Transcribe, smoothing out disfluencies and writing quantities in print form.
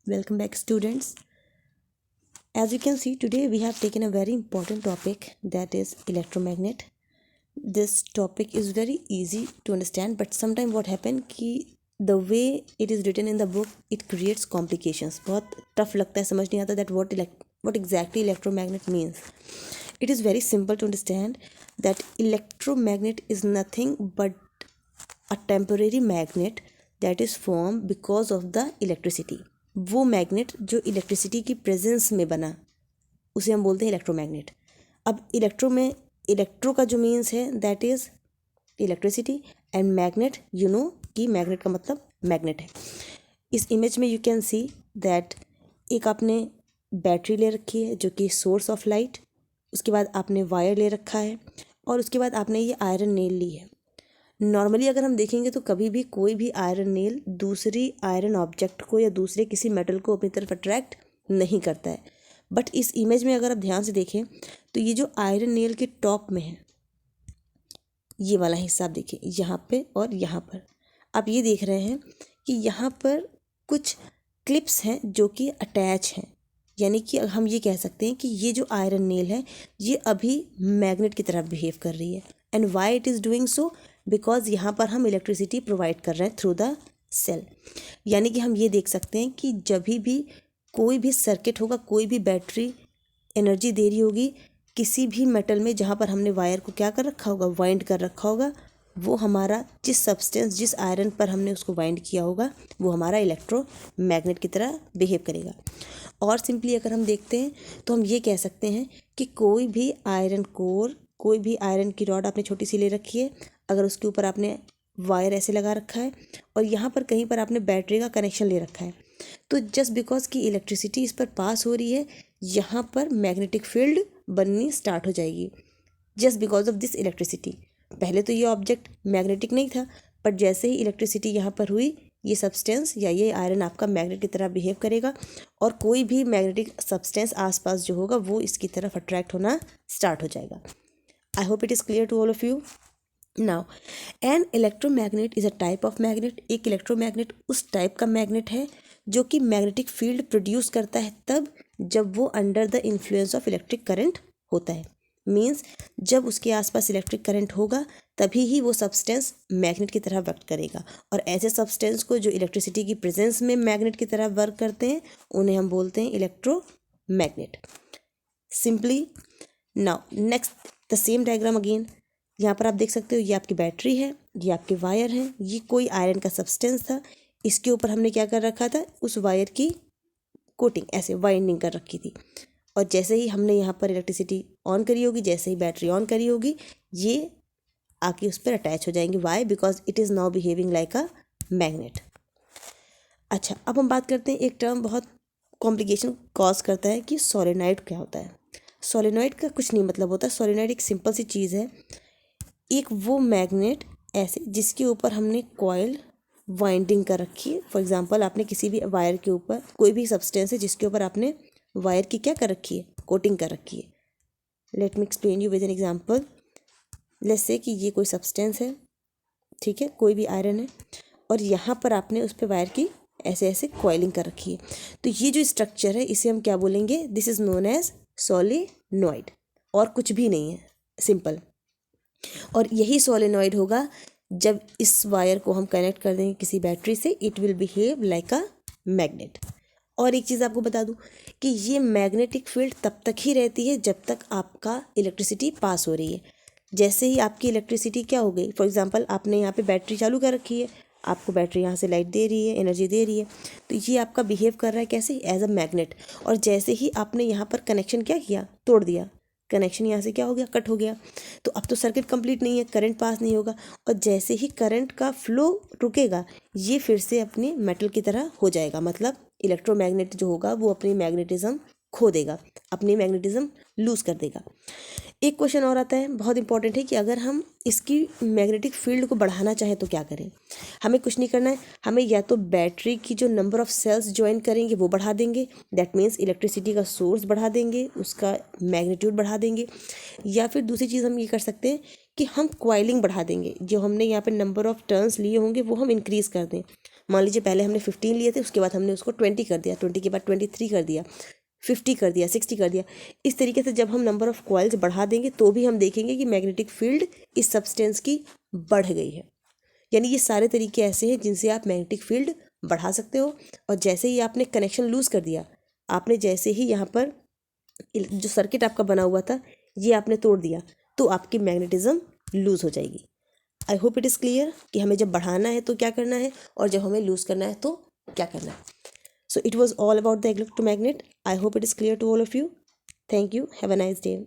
Welcome back, students. As you can see, today we have taken a very important topic, that is electromagnet. This topic is very easy to understand, but sometimes what happen कि the way it is written in the book, it creates complications. बहुत tough लगता है, समझ नहीं आता that what exactly electromagnet means. It is very simple to understand that electromagnet is nothing but a temporary magnet that is formed because of the electricity. वो magnet जो electricity की presence में बना उसे हम बोलते हैं इलेक्ट्रोमैग्नेट. अब इलेक्ट्रो का जो मीन्स है that is electricity and magnet कि मैग्नेट का मतलब मैग्नेट है. इस इमेज में यू कैन सी दैट एक आपने बैटरी ले रखी है जो कि सोर्स ऑफ लाइट, उसके बाद आपने वायर ले रखा है और उसके बाद आपने ये आयरन नेल ली है. नॉर्मली अगर हम देखेंगे तो कभी भी कोई भी आयरन नेल दूसरी आयरन ऑब्जेक्ट को या दूसरे किसी मेटल को अपनी तरफ अट्रैक्ट नहीं करता है. बट इस इमेज में अगर आप ध्यान से देखें तो ये जो आयरन नेल के टॉप में है ये वाला हिस्सा आप देखिए, यहाँ पे और यहाँ पर आप ये देख रहे हैं कि यहाँ पर कुछ क्लिप्स हैं जो कि अटैच हैं. यानी कि हम ये कह सकते हैं कि ये जो आयरन नेल है ये अभी मैग्नेट की तरह बिहेव कर रही है. And why it is doing so? Because यहाँ पर हम इलेक्ट्रिसिटी प्रोवाइड कर रहे हैं थ्रू द सेल. यानी कि हम ये देख सकते हैं कि जब भी कोई भी सर्किट होगा, कोई भी बैटरी एनर्जी दे रही होगी किसी भी मेटल में जहाँ पर हमने वायर को क्या कर रखा होगा, वाइंड कर रखा होगा, वो हमारा जिस सब्सटेंस जिस आयरन पर हमने उसको वाइंड किया होगा वो हमारा इलेक्ट्रोमैग्नेट की तरह बिहेव करेगा. और सिंपली अगर हम देखते हैं तो हम ये कह सकते हैं कि कोई भी आयरन कोर, कोई भी आयरन की रॉड आपने छोटी सी ले रखी है, अगर उसके ऊपर आपने वायर ऐसे लगा रखा है और यहाँ पर कहीं पर आपने बैटरी का कनेक्शन ले रखा है, तो जस्ट बिकॉज की इलेक्ट्रिसिटी इस पर पास हो रही है यहाँ पर मैग्नेटिक फील्ड बननी स्टार्ट हो जाएगी just because of this electricity. पहले तो ये ऑब्जेक्ट मैग्नेटिक नहीं था, बट जैसे ही इलेक्ट्रिसिटी यहाँ पर हुई ये सब्सटेंस या ये आयरन आपका मैग्नेट की तरह बिहेव करेगा और कोई भी मैग्नेटिक सब्सटेंस आसपास जो होगा वो इसकी तरफ अट्रैक्ट होना स्टार्ट हो जाएगा. I hope it is clear to all of you. Now an electromagnet is a type of magnet. एक इलेक्ट्रोमैग्नेट उस टाइप का मैग्नेट है जो कि मैग्नेटिक फील्ड प्रोड्यूस करता है तब जब वो under the influence of electric current होता है. मीन्स जब उसके आसपास इलेक्ट्रिक करंट होगा तभी ही वो सब्सटेंस मैग्नेट की तरह वर्क करेगा. और ऐसे सब्सटेंस को जो इलेक्ट्रिसिटी की प्रेजेंस में मैग्नेट की तरह वर्क करते हैं उन्हें हम बोलते हैं electromagnet. Simply now next the same diagram again. यहाँ पर आप देख सकते हो ये आपकी बैटरी है, ये आपके वायर हैं, ये कोई आयरन का सब्सटेंस था, इसके ऊपर हमने क्या कर रखा था, उस वायर की कोटिंग ऐसे वाइंडिंग कर रखी थी. और जैसे ही हमने यहाँ पर इलेक्ट्रिसिटी ऑन करी होगी, जैसे ही बैटरी ऑन करी होगी, ये आके उस पर अटैच हो जाएंगे. Why? Because it is now behaving like a magnet. अच्छा, अब हम बात करते हैं, एक टर्म बहुत कॉम्प्लिकेशन कॉज करता है कि सोलेनॉइड क्या होता है. सोलेनॉइड का कुछ नहीं मतलब होता. सोलेनॉइड एक सिंपल सी चीज़ है, एक वो मैग्नेट ऐसे जिसके ऊपर हमने कॉइल वाइंडिंग कर रखी है. फॉर एग्जांपल आपने किसी भी वायर के ऊपर, कोई भी सब्सटेंस है जिसके ऊपर आपने वायर की क्या कर रखी है, कोटिंग कर रखी है. Let me explain you with an example. Let's say कि ये कोई सब्सटेंस है, ठीक है, कोई भी आयरन है और यहाँ पर आपने उस पर वायर की ऐसे ऐसे कॉइलिंग कर रखी है. तो ये जो स्ट्रक्चर है इसे हम क्या बोलेंगे, this is known as solenoid. और कुछ भी नहीं है, सिंपल. और यही सोलेनॉइड होगा जब इस वायर को हम कनेक्ट कर देंगे किसी बैटरी से, it will behave like a magnet. और एक चीज़ आपको बता दूं कि ये मैग्नेटिक फील्ड तब तक ही रहती है जब तक आपका इलेक्ट्रिसिटी पास हो रही है. जैसे ही आपकी इलेक्ट्रिसिटी क्या हो गई, फॉर एग्जांपल आपने यहाँ पे बैटरी चालू कर रखी है, आपको बैटरी यहाँ से लाइट दे रही है, एनर्जी दे रही है, तो ये आपका बिहेव कर रहा है कैसे, एज अ मैग्नेट. और जैसे ही आपने यहाँ पर कनेक्शन क्या किया, तोड़ दिया, कनेक्शन यहाँ से क्या हो गया, कट हो गया, तो अब तो सर्किट कंप्लीट नहीं है, करंट पास नहीं होगा. और जैसे ही करंट का फ्लो रुकेगा ये फिर से अपनी मेटल की तरह हो जाएगा. मतलब इलेक्ट्रोमैग्नेट जो होगा वो अपनी मैग्नेटिज्म खो देगा, अपनी मैग्नेटिज्म लूज़ कर देगा. एक क्वेश्चन और आता है, बहुत इंपॉर्टेंट है, कि अगर हम इसकी मैग्नेटिक फील्ड को बढ़ाना चाहें तो क्या करें. हमें कुछ नहीं करना है, हमें या तो बैटरी की जो नंबर ऑफ सेल्स ज्वाइन करेंगे वो बढ़ा देंगे, दैट मीन्स इलेक्ट्रिसिटी का सोर्स बढ़ा देंगे, उसका मैग्नीट्यूड बढ़ा देंगे. या फिर दूसरी चीज़ हम ये कर सकते हैं कि हम कॉइलिंग बढ़ा देंगे, जो हमने यहाँ पे नंबर ऑफ टर्न्स लिए होंगे वो हम इंक्रीज़ कर दें. मान लीजिए पहले हमने 15 लिए थे, उसके बाद हमने उसको 20 कर दिया, 20 के बाद 23 कर दिया, 50 कर दिया, 60 कर दिया। इस तरीके से जब हम नंबर ऑफ कॉइल्स बढ़ा देंगे तो भी हम देखेंगे कि मैग्नेटिक फील्ड इस सब्सटेंस की बढ़ गई है। यानी ये सारे तरीके ऐसे हैं जिनसे आप मैग्नेटिक फील्ड बढ़ा सकते हो। और जैसे ही आपने कनेक्शन लूज़ कर दिया, आपने जैसे ही यहाँ पर जो सर्किट आपका बना हुआ था ये आपने तोड़ दिया, तो आपकी मैग्नेटिज्म लूज़ हो जाएगी। आई होप इट इज़ क्लियर कि हमें जब बढ़ाना है तो क्या करना है और जब हमें लूज़ करना है तो क्या करना है। So it was all about the electromagnet. I hope it is clear to all of you. Thank you. Have a nice day.